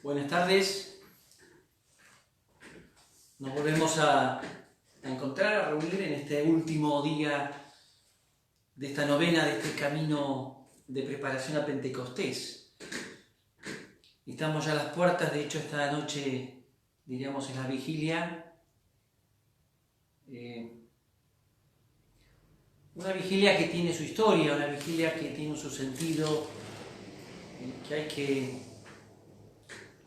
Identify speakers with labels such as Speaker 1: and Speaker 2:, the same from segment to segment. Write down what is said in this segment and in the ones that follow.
Speaker 1: Buenas tardes. Nos volvemos a encontrar, a reunir en este último día de esta novena, de este camino de preparación a Pentecostés. Estamos ya a las puertas, de hecho esta noche, diríamos, es la vigilia. Una vigilia que tiene su historia, una vigilia que tiene su sentido, que hay que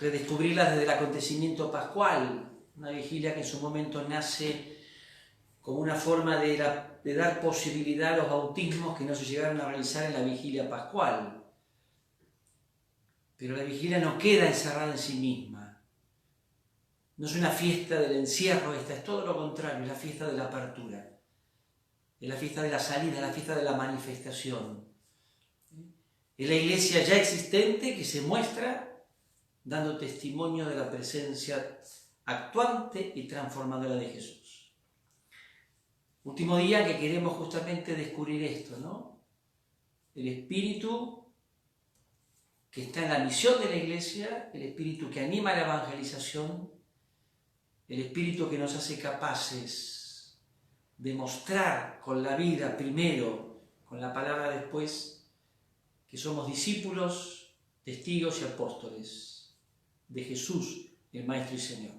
Speaker 1: redescubrirla desde el acontecimiento pascual, una vigilia que en su momento nace como una forma de dar posibilidad a los bautismos que no se llegaron a realizar en la vigilia pascual. Pero la vigilia no queda encerrada en sí misma. No es una fiesta del encierro, esta es todo lo contrario, es la fiesta de la apertura, es la fiesta de la salida, es la fiesta de la manifestación. Es la iglesia ya existente que se muestra dando testimonio de la presencia actuante y transformadora de Jesús. Último día que queremos justamente descubrir esto, ¿no? El espíritu que está en la misión de la iglesia, el espíritu que anima la evangelización, el espíritu que nos hace capaces de mostrar con la vida primero, con la palabra después, que somos discípulos, testigos y apóstoles de Jesús, el Maestro y Señor.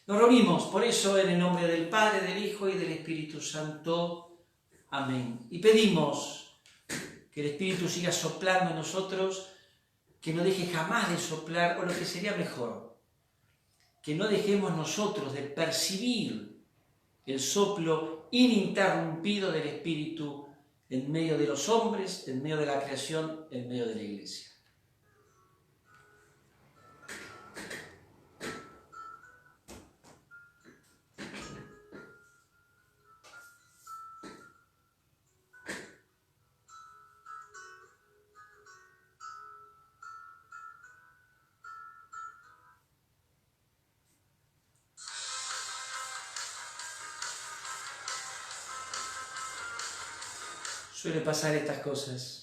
Speaker 1: Nos reunimos, por eso, en el nombre del Padre, del Hijo y del Espíritu Santo. Amén. Y pedimos que el Espíritu siga soplando en nosotros, que no deje jamás de soplar, o lo que sería mejor, que no dejemos nosotros de percibir el soplo ininterrumpido del Espíritu en medio de los hombres, en medio de la creación, en medio de la Iglesia. Suele pasar estas cosas.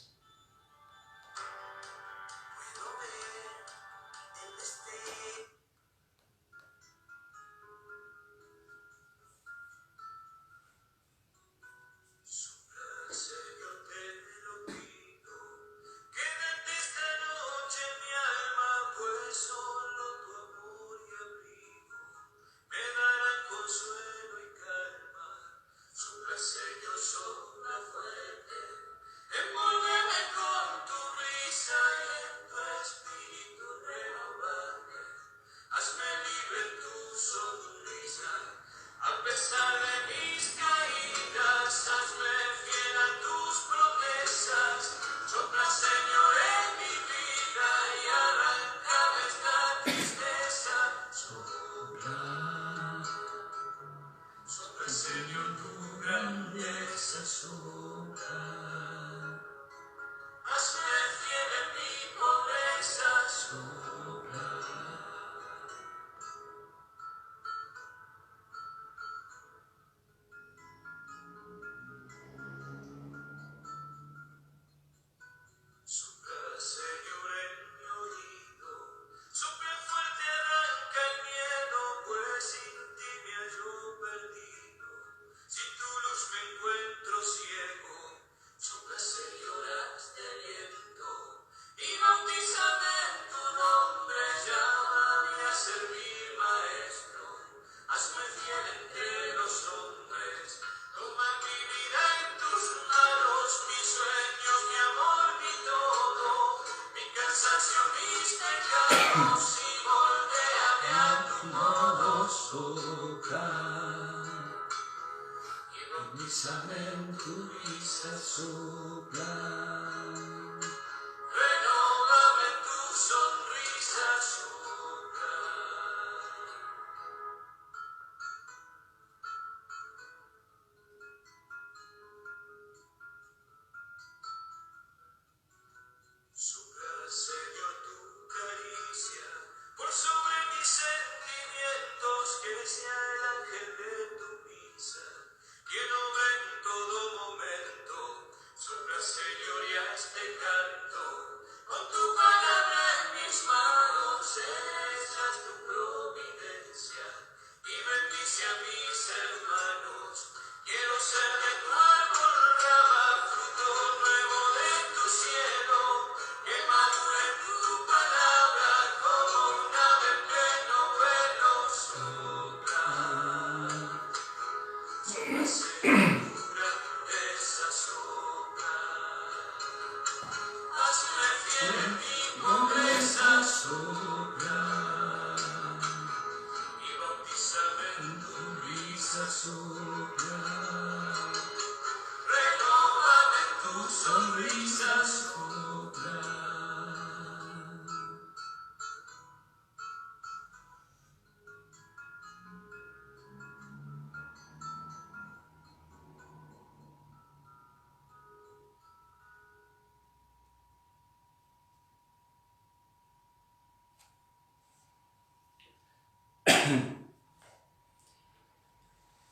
Speaker 2: Señor, y hazte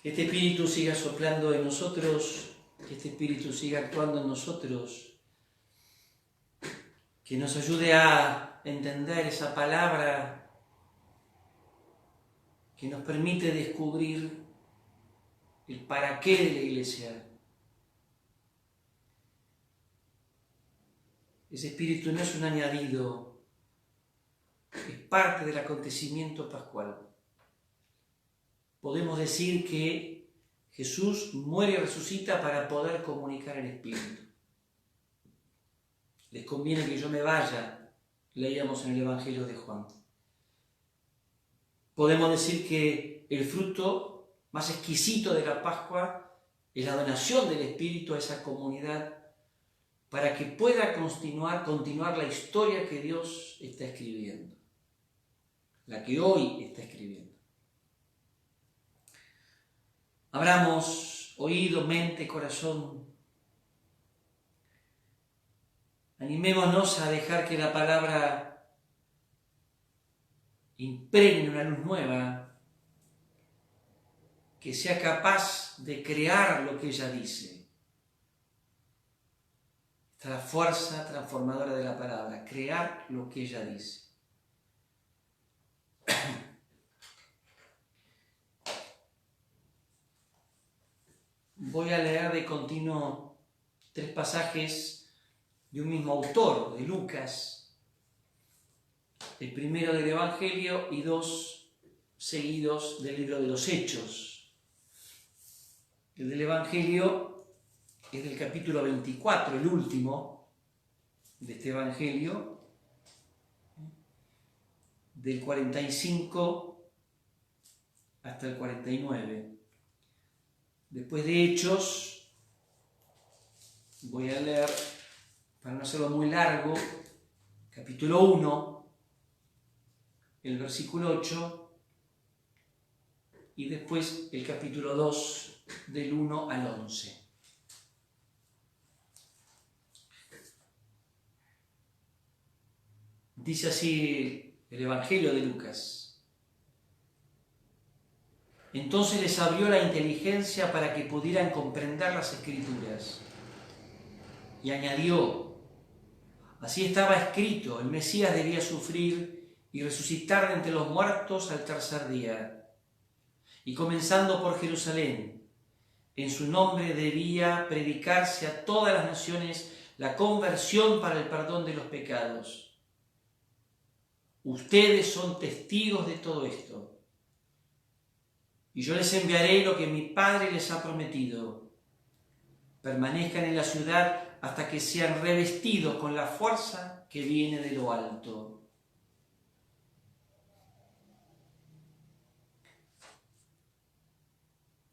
Speaker 1: Que este Espíritu siga soplando en nosotros, que este Espíritu siga actuando en nosotros, que nos ayude a entender esa palabra que nos permite descubrir el para qué de la Iglesia. Ese Espíritu no es un añadido, es parte del acontecimiento pascual. Podemos decir que Jesús muere y resucita para poder comunicar el Espíritu. Les conviene que yo me vaya, leíamos en el Evangelio de Juan. Podemos decir que el fruto más exquisito de la Pascua es la donación del Espíritu a esa comunidad para que pueda continuar la historia que Dios está escribiendo, la que hoy está escribiendo. Abramos oído, mente, corazón. Animémonos a dejar que la palabra impregne una luz nueva, que sea capaz de crear lo que ella dice. Esta es la fuerza transformadora de la palabra, crear lo que ella dice. Voy a leer de continuo 3 pasajes de un mismo autor, de Lucas, el primero del Evangelio y 2 seguidos del libro de los Hechos. El del Evangelio es del capítulo 24, el último de este Evangelio, del 45 hasta el 49. Después de Hechos, voy a leer, para no hacerlo muy largo, capítulo 1, el versículo 8, y después el capítulo 2, del 1 al 11. Dice así el Evangelio de Lucas. Entonces les abrió la inteligencia para que pudieran comprender las Escrituras. Y añadió, así estaba escrito, el Mesías debía sufrir y resucitar de entre los muertos al tercer día. Y comenzando por Jerusalén, en su nombre debía predicarse a todas las naciones la conversión para el perdón de los pecados. Ustedes son testigos de todo esto. Y yo les enviaré lo que mi Padre les ha prometido. Permanezcan en la ciudad hasta que sean revestidos con la fuerza que viene de lo alto.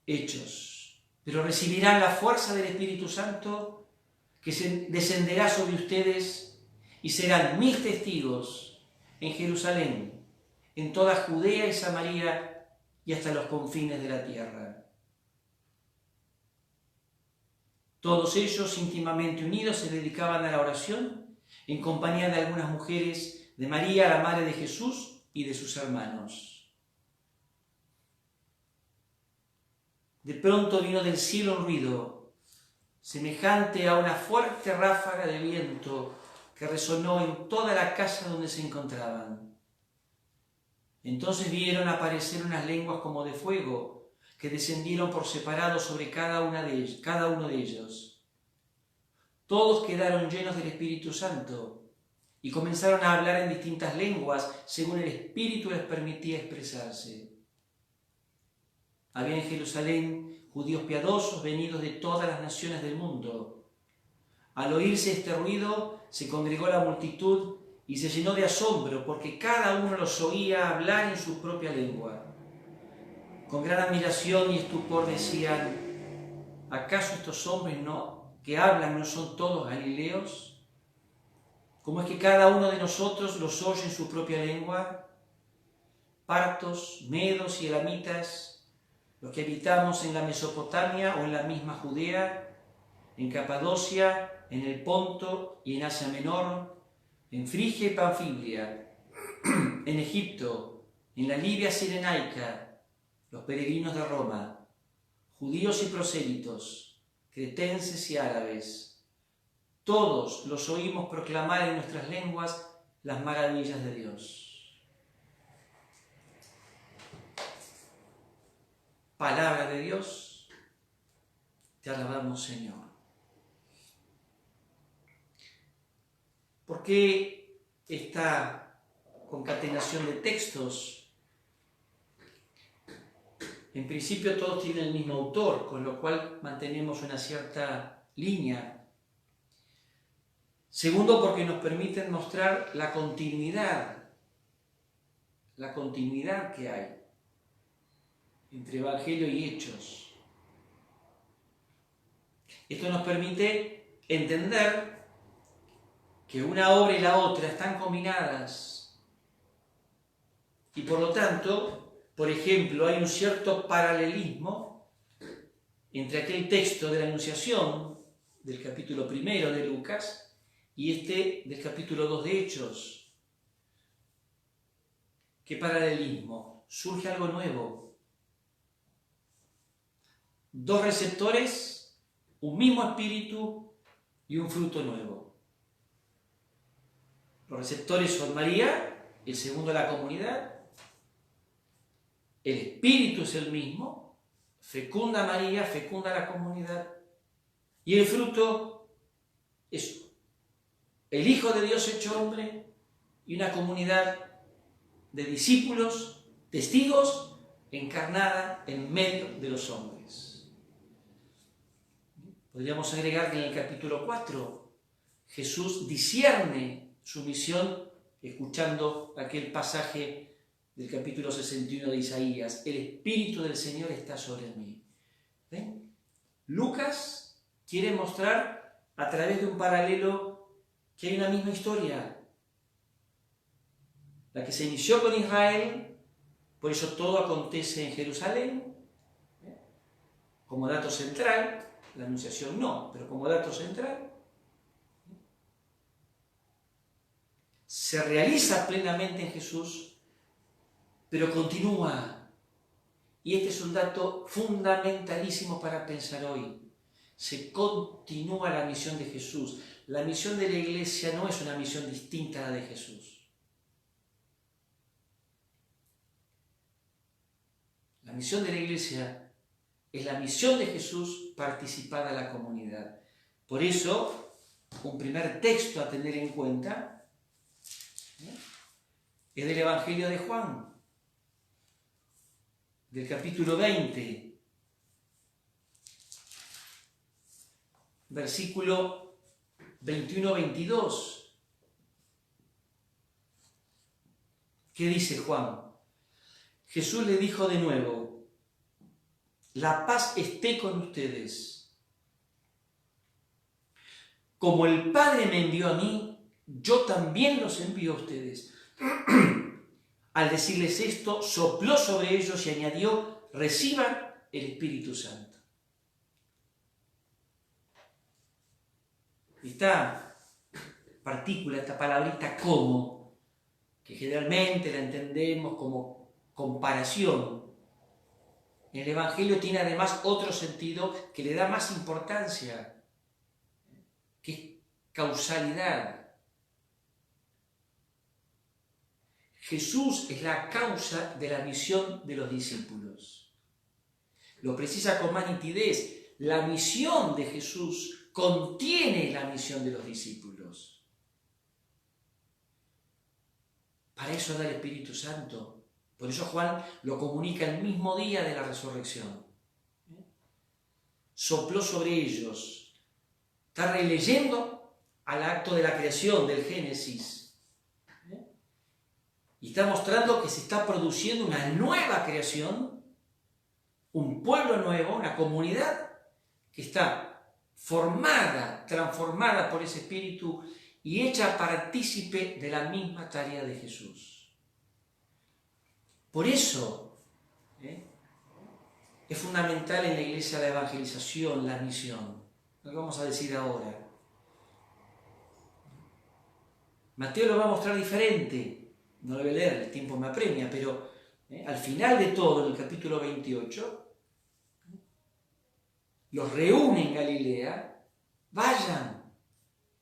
Speaker 1: Hechos. Pero recibirán la fuerza del Espíritu Santo que descenderá sobre ustedes y serán mis testigos en Jerusalén, en toda Judea y Samaria y hasta los confines de la tierra. Todos ellos, íntimamente unidos, se dedicaban a la oración en compañía de algunas mujeres, de María, la madre de Jesús, y de sus hermanos. De pronto vino del cielo un ruido, semejante a una fuerte ráfaga de viento que resonó en toda la casa donde se encontraban. Entonces vieron aparecer unas lenguas como de fuego, que descendieron por separado sobre cada uno de ellos. Todos quedaron llenos del Espíritu Santo y comenzaron a hablar en distintas lenguas, según el Espíritu les permitía expresarse. Había en Jerusalén judíos piadosos venidos de todas las naciones del mundo. Al oírse este ruido, se congregó la multitud y se llenó de asombro, porque cada uno los oía hablar en su propia lengua. Con gran admiración y estupor decían: ¿acaso estos hombres que hablan no son todos galileos? ¿Cómo es que cada uno de nosotros los oye en su propia lengua? Partos, medos y elamitas, los que habitamos en la Mesopotamia o en la misma Judea, en Capadocia, en el Ponto y en Asia Menor, en Frigia y Panfilia, en Egipto, en la Libia Cirenaica, los peregrinos de Roma, judíos y prosélitos, cretenses y árabes, todos los oímos proclamar en nuestras lenguas las maravillas de Dios. Palabra de Dios, te alabamos, Señor. ¿Por qué esta concatenación de textos? En principio todos tienen el mismo autor, con lo cual mantenemos una cierta línea. Segundo, porque nos permiten mostrar la continuidad que hay entre Evangelio y Hechos. Esto nos permite entender que una obra y la otra están combinadas y por lo tanto, por ejemplo, hay un cierto paralelismo entre aquel texto de la Anunciación del capítulo 1 de Lucas y este del capítulo 2 de Hechos. ¿Qué paralelismo? Surge algo nuevo. Dos receptores, un mismo espíritu y un fruto nuevo. Los receptores son María, el segundo la comunidad. El espíritu es el mismo, fecunda María, fecunda la comunidad. Y el fruto es el Hijo de Dios hecho hombre y una comunidad de discípulos, testigos, encarnada en medio de los hombres. Podríamos agregar que en el capítulo 4 Jesús discierne su misión escuchando aquel pasaje del capítulo 61 de Isaías: el Espíritu del Señor está sobre mí. ¿Ven? Lucas quiere mostrar a través de un paralelo que hay una misma historia. La que se inició con Israel, por eso todo acontece en Jerusalén, como dato central. La Anunciación no, pero como dato central. Se realiza plenamente en Jesús, pero continúa. Y este es un dato fundamentalísimo para pensar hoy. Se continúa la misión de Jesús. La misión de la Iglesia no es una misión distinta a la de Jesús. La misión de la Iglesia es la misión de Jesús participada en la comunidad. Por eso, un primer texto a tener en cuenta es del Evangelio de Juan, del capítulo 20, versículo 21-22. ¿Qué dice Juan? Jesús le dijo de nuevo: la paz esté con ustedes. Como el Padre me envió a mí, yo también los envío a ustedes. Al decirles esto, sopló sobre ellos y añadió: reciban el Espíritu Santo. Esta partícula, esta palabrita como, que generalmente la entendemos como comparación, en el Evangelio tiene además otro sentido que le da más importancia, que es causalidad. Jesús es la causa de la misión de los discípulos. Lo precisa con más nitidez. La misión de Jesús contiene la misión de los discípulos. Para eso da el Espíritu Santo. Por eso Juan lo comunica el mismo día de la resurrección. Sopló sobre ellos. Está releyendo al acto de la creación del Génesis. Y está mostrando que se está produciendo una nueva creación, un pueblo nuevo, una comunidad que está formada, transformada por ese Espíritu y hecha partícipe de la misma tarea de Jesús. Por eso es fundamental en la iglesia la evangelización, la misión. Lo que vamos a decir ahora. Mateo lo va a mostrar diferente. No lo voy a leer, el tiempo me apremia, pero al final de todo, en el capítulo 28, los reúne en Galilea, vayan.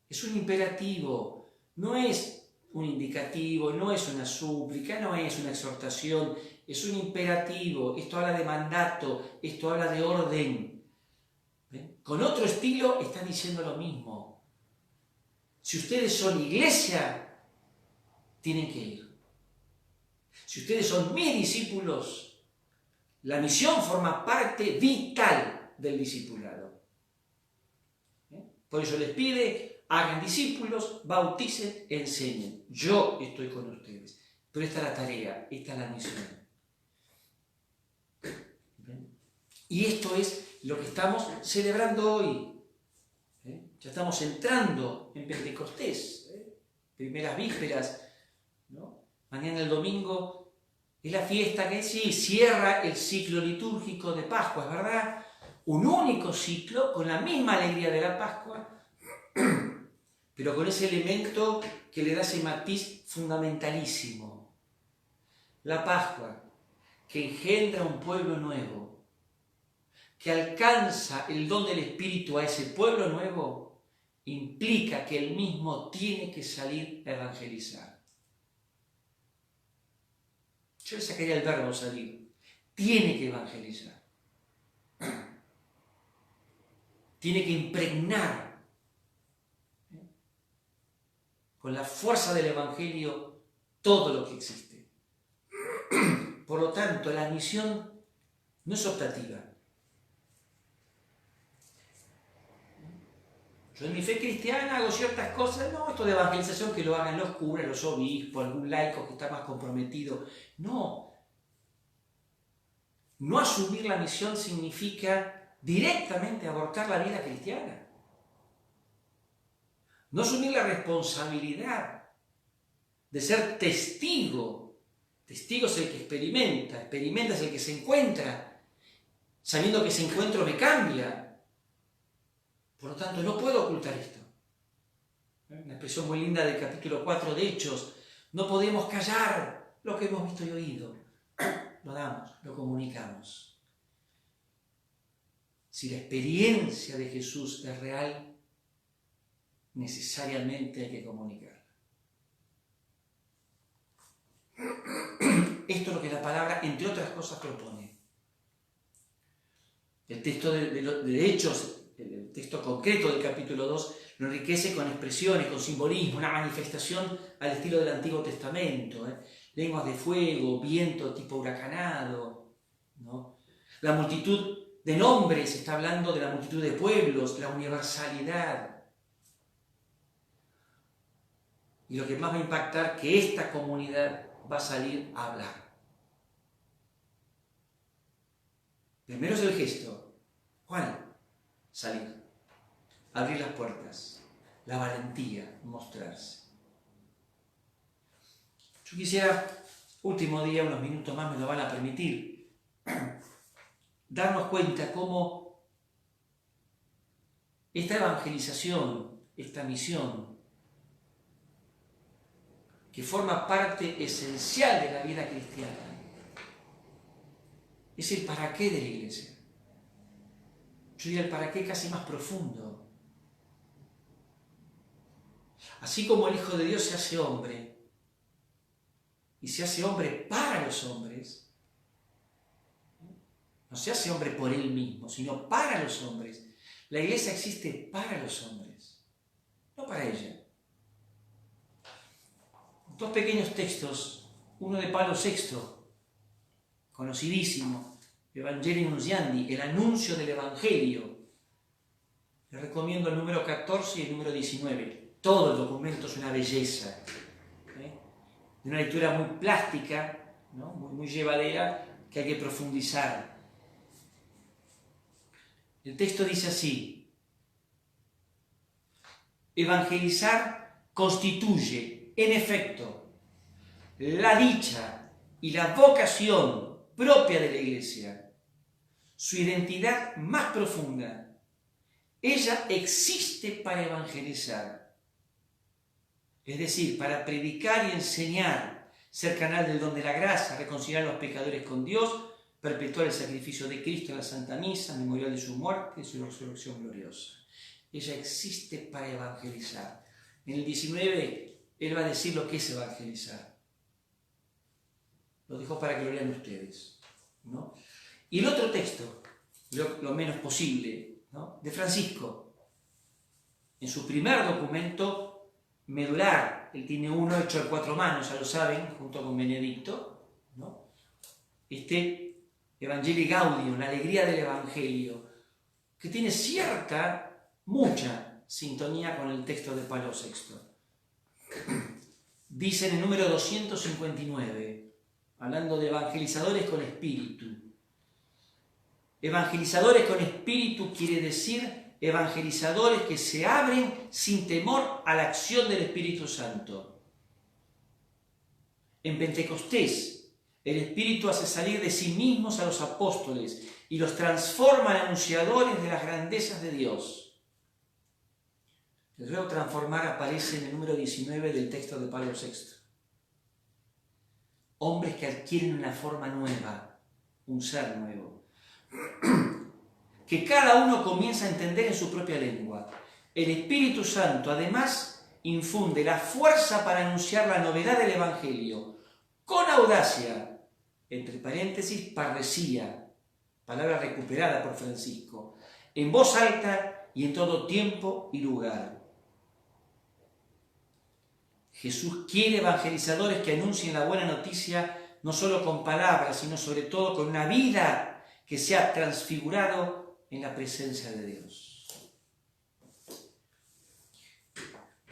Speaker 1: Es un imperativo, no es un indicativo, no es una súplica, no es una exhortación, es un imperativo. Esto habla de mandato, esto habla de orden. Con otro estilo está diciendo lo mismo. Si ustedes son iglesia, tienen que ir. Si ustedes son mis discípulos, la misión forma parte vital del discipulado. Por eso les pide, hagan discípulos, bauticen, enseñen. Yo estoy con ustedes. Pero esta es la tarea, esta es la misión. Y esto es lo que estamos celebrando hoy. Ya estamos entrando en Pentecostés, primeras vísperas, ¿no? Mañana el domingo es la fiesta que sí cierra el ciclo litúrgico de Pascua, es verdad, un único ciclo con la misma alegría de la Pascua, pero con ese elemento que le da ese matiz fundamentalísimo. La Pascua, que engendra un pueblo nuevo, que alcanza el don del Espíritu a ese pueblo nuevo, implica que él mismo tiene que salir a evangelizar. Yo le sacaría el verbo salir. Tiene que evangelizar. Tiene que impregnar con la fuerza del Evangelio todo lo que existe. Por lo tanto, la misión no es optativa. Yo en mi fe cristiana hago ciertas cosas, no, esto de evangelización que lo hagan los curas, los obispos, algún laico que está más comprometido. No. No asumir la misión significa directamente abortar la vida cristiana. No asumir la responsabilidad de ser testigo. Testigo es el que experimenta es el que se encuentra, sabiendo que ese encuentro me cambia. Por lo tanto, no puedo ocultar esto. Una expresión muy linda del capítulo 4 de Hechos. No podemos callar lo que hemos visto y oído. Lo damos, lo comunicamos. Si la experiencia de Jesús es real, necesariamente hay que comunicarla. Esto es lo que la palabra, entre otras cosas, propone. El texto de Hechos, el texto concreto del capítulo 2, lo enriquece con expresiones, con simbolismo, una manifestación al estilo del Antiguo Testamento. Lenguas de fuego, viento tipo huracanado, ¿no? La multitud de nombres, está hablando de la multitud de pueblos, la universalidad. Y lo que más va a impactar, que esta comunidad va a salir a hablar. Primero es el gesto. ¿Cuál? Salir. Abrir las puertas. La valentía, mostrarse. Yo quisiera, último día, unos minutos más me lo van a permitir, darnos cuenta cómo esta evangelización, esta misión, que forma parte esencial de la vida cristiana, es el para qué de la iglesia. Yo diría el para qué casi más profundo. Así como el Hijo de Dios se hace hombre, y se hace hombre para los hombres, no se hace hombre por él mismo, sino para los hombres. La iglesia existe para los hombres, no para ella. Dos pequeños textos, uno de Pablo VI, conocidísimo, Evangelii Nunziandi, el anuncio del Evangelio. Les recomiendo el número 14 y el número 19. Todo el documento es una belleza, de una lectura muy plástica, ¿no? muy llevadera, que hay que profundizar. El texto dice así: evangelizar constituye, en efecto, la dicha y la vocación propia de la Iglesia, su identidad más profunda. Ella existe para evangelizar, es decir, para predicar y enseñar, ser canal del don de la gracia, reconciliar a los pecadores con Dios, perpetuar el sacrificio de Cristo en la Santa Misa, memorial de su muerte y su resurrección gloriosa. Ella existe para evangelizar. En el 19, él va a decir lo que es evangelizar. Lo dejo para que lo lean ustedes, ¿no? Y el otro texto, lo menos posible, ¿no?, de Francisco, en su primer documento medular, él tiene uno hecho a 4 manos, ya lo saben, junto con Benedicto, ¿no? Evangelii Gaudium, la alegría del Evangelio, que tiene mucha sintonía con el texto de Pablo VI. Dice en el número 259, hablando de evangelizadores con espíritu. Evangelizadores con espíritu quiere decir evangelizadores que se abren sin temor a la acción del Espíritu Santo. En Pentecostés, el Espíritu hace salir de sí mismos a los apóstoles y los transforma en anunciadores de las grandezas de Dios. El verbo transformar aparece en el número 19 del texto de Pablo VI. Hombres que adquieren una forma nueva, un ser nuevo, que cada uno comienza a entender en su propia lengua. El Espíritu Santo, además, infunde la fuerza para anunciar la novedad del Evangelio, con audacia, entre paréntesis, parresía, palabra recuperada por Francisco, en voz alta y en todo tiempo y lugar. Jesús quiere evangelizadores que anuncien la buena noticia no solo con palabras, sino sobre todo con una vida que se ha transfigurado en la presencia de Dios.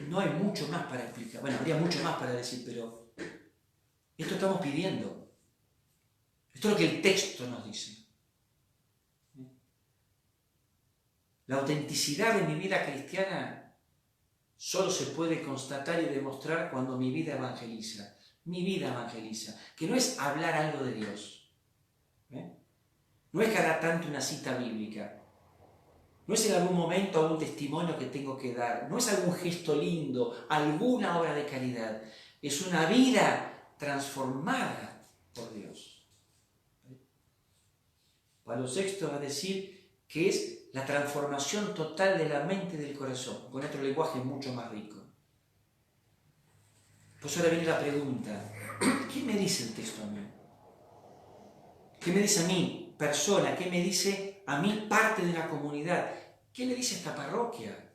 Speaker 1: No hay mucho más para explicar. Bueno, habría mucho más para decir, pero esto estamos pidiendo. Esto es lo que el texto nos dice. La autenticidad de mi vida cristiana solo se puede constatar y demostrar cuando mi vida evangeliza. Mi vida evangeliza, que no es hablar algo de Dios. No es cada tanto una cita bíblica. No es en algún momento algún testimonio que tengo que dar. No es algún gesto lindo, alguna obra de caridad. Es una vida transformada por Dios. Pablo VI va a decir que es la transformación total de la mente y del corazón, con otro lenguaje mucho más rico. Pues ahora viene la pregunta: ¿qué me dice el texto a mí? ¿Qué me dice a mí, persona? ¿Qué me dice a mí, parte de una comunidad? ¿Qué le dice a esta parroquia?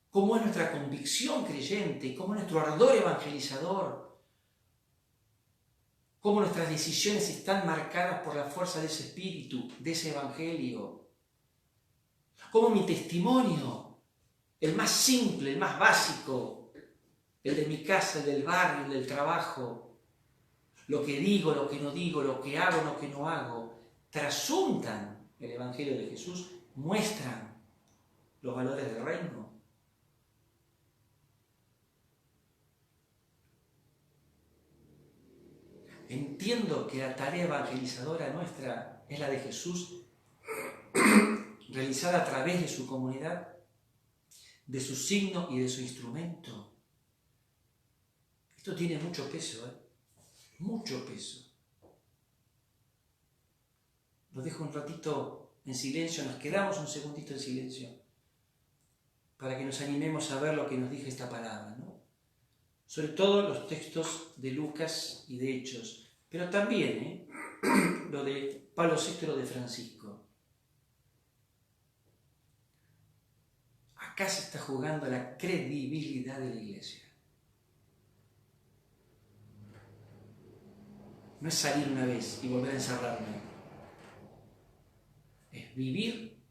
Speaker 1: ¿Cómo es nuestra convicción creyente? ¿Cómo es nuestro ardor evangelizador? ¿Cómo nuestras decisiones están marcadas por la fuerza de ese espíritu, de ese evangelio? ¿Cómo mi testimonio, el más simple, el más básico, el de mi casa, el del barrio, el del trabajo, lo que digo, lo que no digo, lo que hago, lo que no hago, trasuntan el Evangelio de Jesús, muestran los valores del reino? Entiendo que la tarea evangelizadora nuestra es la de Jesús, realizada a través de su comunidad, de su signo y de su instrumento. Esto tiene mucho peso, mucho peso. Lo dejo un ratito en silencio, nos quedamos un segundito en silencio para que nos animemos a ver lo que nos dice esta palabra, ¿no? Sobre todo los textos de Lucas y de Hechos, pero también lo de Pablo VI y lo de Francisco. Acá se está jugando la credibilidad de la Iglesia. No es salir una vez y volver a encerrarme. Es vivir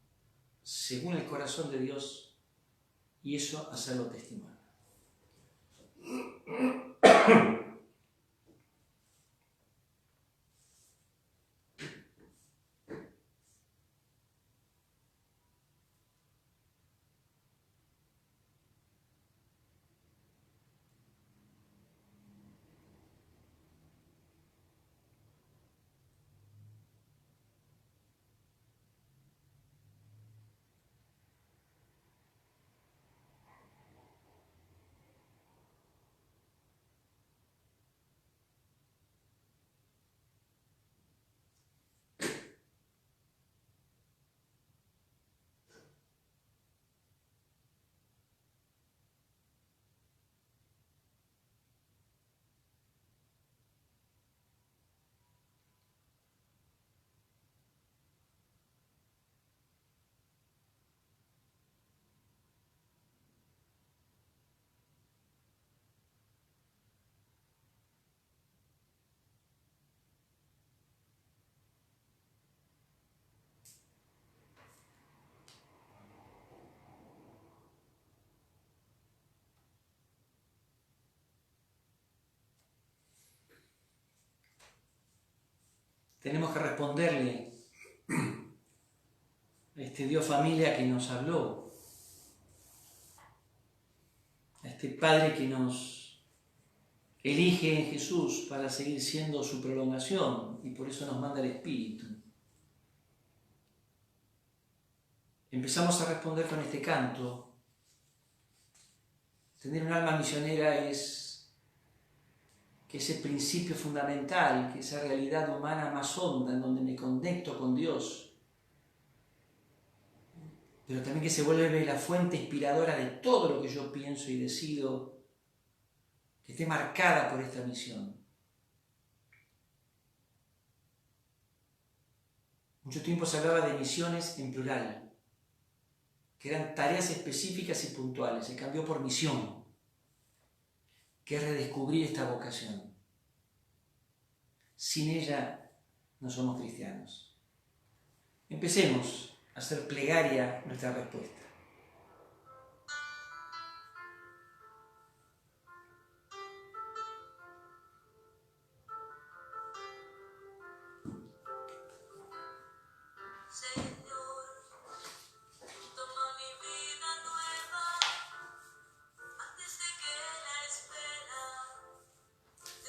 Speaker 1: según el corazón de Dios y eso hacerlo testimonio. Tenemos que responderle a este Dios familia que nos habló, a este Padre que nos elige en Jesús para seguir siendo su prolongación y por eso nos manda el Espíritu. Empezamos a responder con este canto. Tener un alma misionera es que ese principio fundamental, que esa realidad humana más honda en donde me conecto con Dios, pero también que se vuelve la fuente inspiradora de todo lo que yo pienso y decido, que esté marcada por esta misión. Mucho tiempo se hablaba de misiones en plural, que eran tareas específicas y puntuales. Se cambió por misión, que es redescubrir esta vocación. Sin ella no somos cristianos. Empecemos a hacer plegaria nuestra respuesta.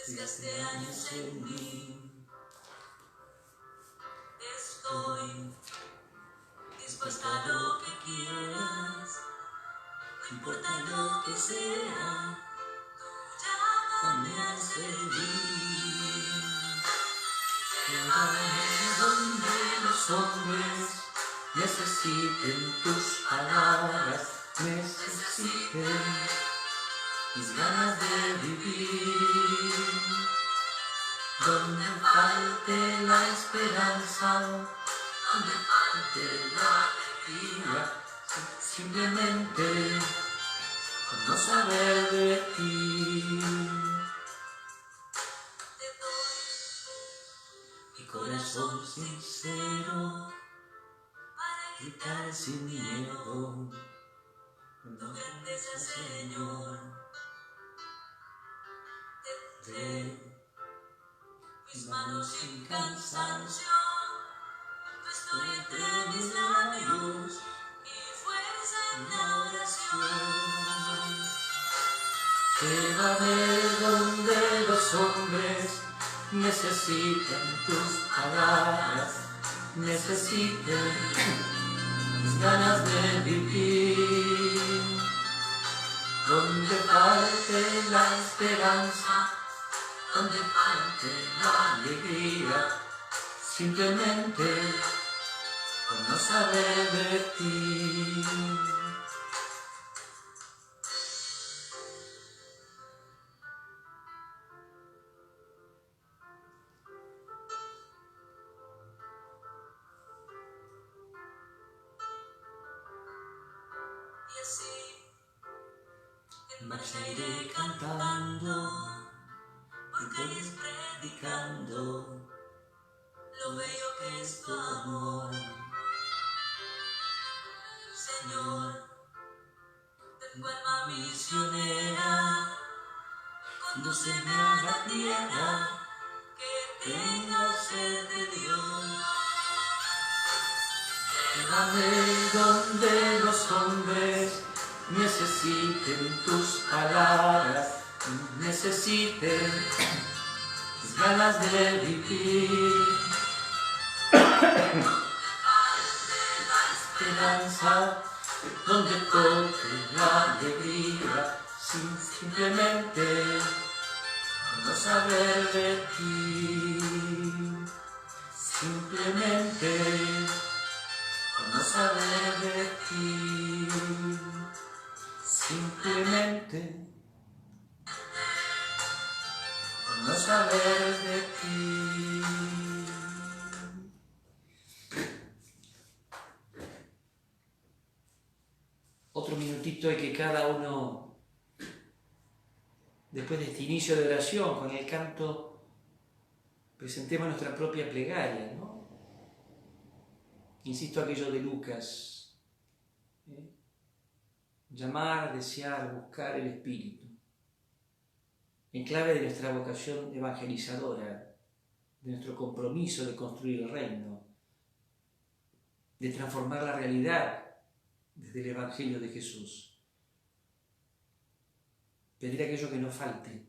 Speaker 2: Desde años en mí, estoy dispuesta a lo que quieras, no importa lo que sea, llámame a servir. Llévame donde los hombres necesiten tus palabras, necesiten mis ganas de vivir. Donde falte la esperanza, donde falte la alegría, simplemente con no saber de ti. Te doy mi corazón sincero para gritar sin miedo tu grandeza, Señor. Tendré mis manos sin cansancio, tu estoy entre mis labios, mi fuerza en la oración. Llévame donde los hombres necesiten tus palabras, necesiten mis ganas de vivir. Donde falte la esperanza, donde falte la alegría, simplemente por no saber de ti. Y así, en marcha iré cantando, por calles predicando. comunicando lo bello que es tu amor. Señor, de forma misionera, condúceme a la tierra que tenga sed de Dios.
Speaker 1: Llévame donde los hombres necesiten tus palabras, necesiten tus ganas de vivir. Esperanza, donde toque la alegría, simplemente no saber de ti, simplemente no saber de ti, simplemente no saber de ti. Otro minutito de que cada uno, después de este inicio de oración, con el canto, presentemos nuestra propia plegaria, ¿no? Insisto aquello de Lucas, llamar, desear, buscar el Espíritu, en clave de nuestra vocación evangelizadora, de nuestro compromiso de construir el reino, de transformar la realidad desde el Evangelio de Jesús. Pedir aquello que no falte.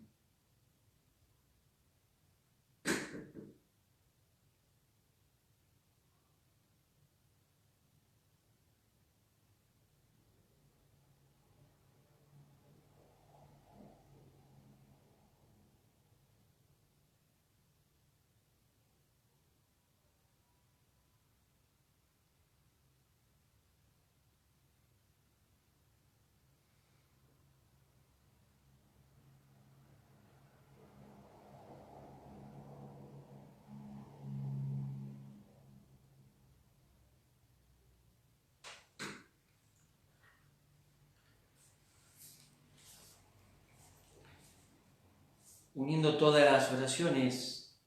Speaker 1: Uniendo todas las oraciones,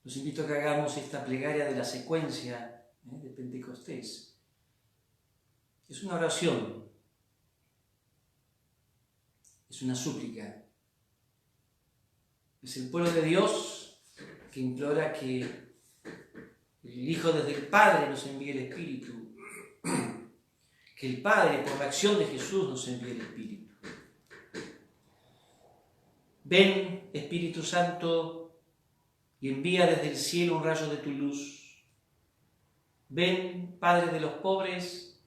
Speaker 1: los invito a que hagamos esta plegaria de la secuencia de Pentecostés. Es una oración, es una súplica. Es el pueblo de Dios que implora que el Hijo desde el Padre nos envíe el Espíritu, que el Padre por la acción de Jesús nos envíe el Espíritu. Ven, Espíritu Santo, y envía desde el cielo un rayo de tu luz. Ven, Padre de los pobres,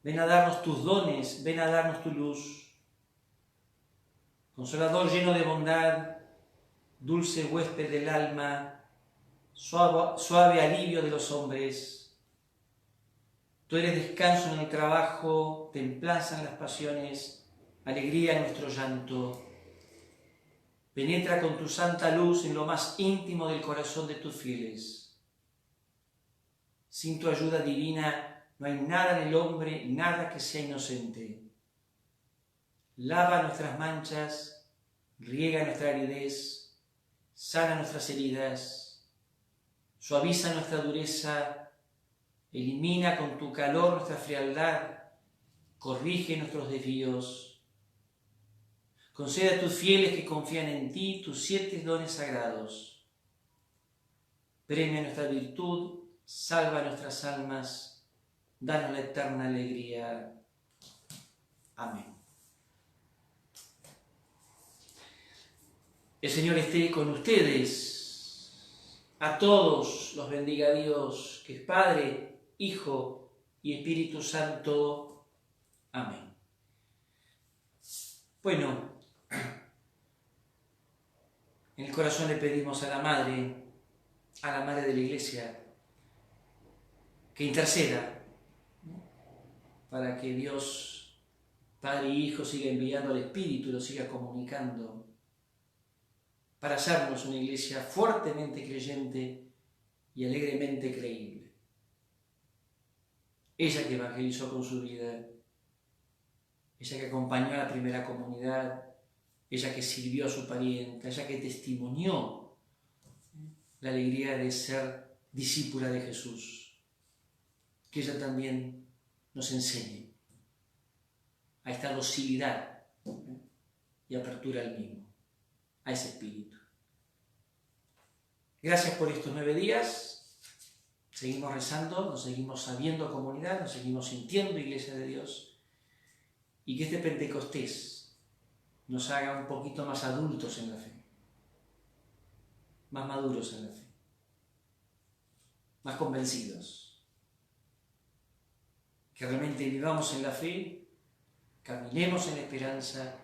Speaker 1: ven a darnos tus dones, ven a darnos tu luz. Consolador lleno de bondad, dulce huésped del alma, suave alivio de los hombres. Tú eres descanso en el trabajo, templanza en las pasiones, alegría en nuestro llanto. Penetra con tu santa luz en lo más íntimo del corazón de tus fieles. Sin tu ayuda divina no hay nada en el hombre, nada que sea inocente. Lava nuestras manchas, riega nuestra aridez, sana nuestras heridas, suaviza nuestra dureza, elimina con tu calor nuestra frialdad, corrige nuestros desvíos. Concede a tus fieles que confían en ti tus 7 dones sagrados. Premia nuestra virtud, salva nuestras almas, danos la eterna alegría. Amén. El Señor esté con ustedes. A todos los bendiga Dios, que es Padre, Hijo y Espíritu Santo. Amén. Bueno, en el corazón le pedimos a la Madre de la Iglesia, que interceda, ¿no?, para que Dios, Padre y Hijo, siga enviando al Espíritu y lo siga comunicando, para hacernos una Iglesia fuertemente creyente y alegremente creíble. Ella que evangelizó con su vida, ella que acompañó a la primera comunidad, ella que sirvió a su pariente, ella que testimonió la alegría de ser discípula de Jesús, que ella también nos enseñe a esta docilidad y apertura al mismo, a ese espíritu. Gracias por estos 9 días. Seguimos rezando, nos seguimos sabiendo comunidad, nos seguimos sintiendo Iglesia de Dios, y que este Pentecostés nos haga un poquito más adultos en la fe, más maduros en la fe, más convencidos, que realmente vivamos en la fe, caminemos en la esperanza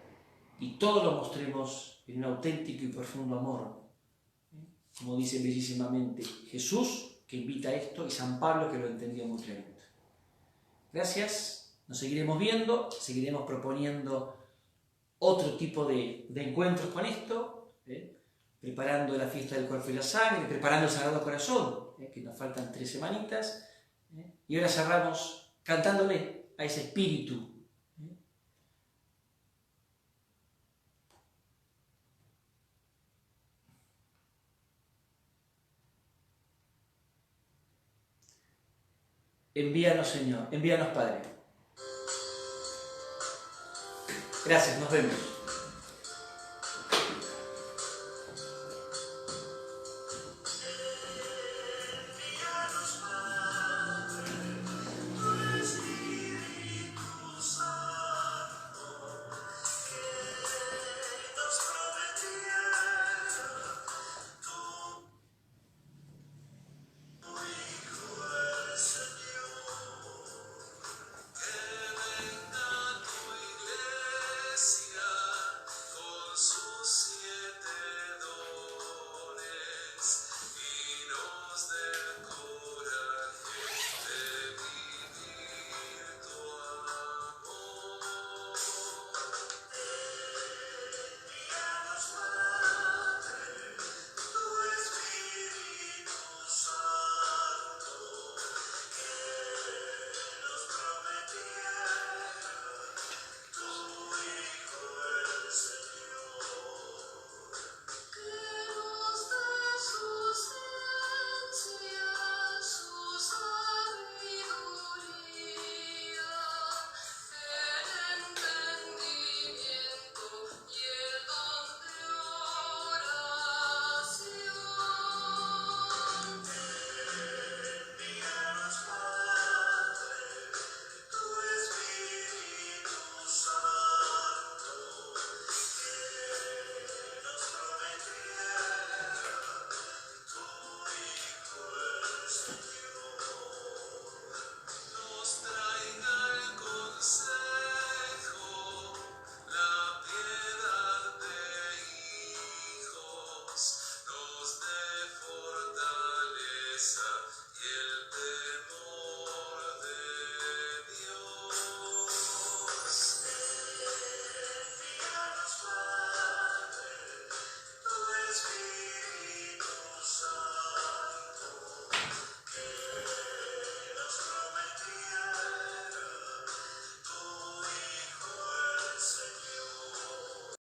Speaker 1: y todo lo mostremos en un auténtico y profundo amor, como dice bellísimamente Jesús, que invita a esto, y San Pablo, que lo entendió muy claramente. Gracias, nos seguiremos viendo, seguiremos proponiendo otro tipo de encuentros con esto, preparando la fiesta del cuerpo y la sangre, preparando el Sagrado Corazón, que nos faltan 3 semanitas, y ahora cerramos cantándole a ese espíritu. Envíanos, Señor, envíanos, Padre. Gracias, nos vemos.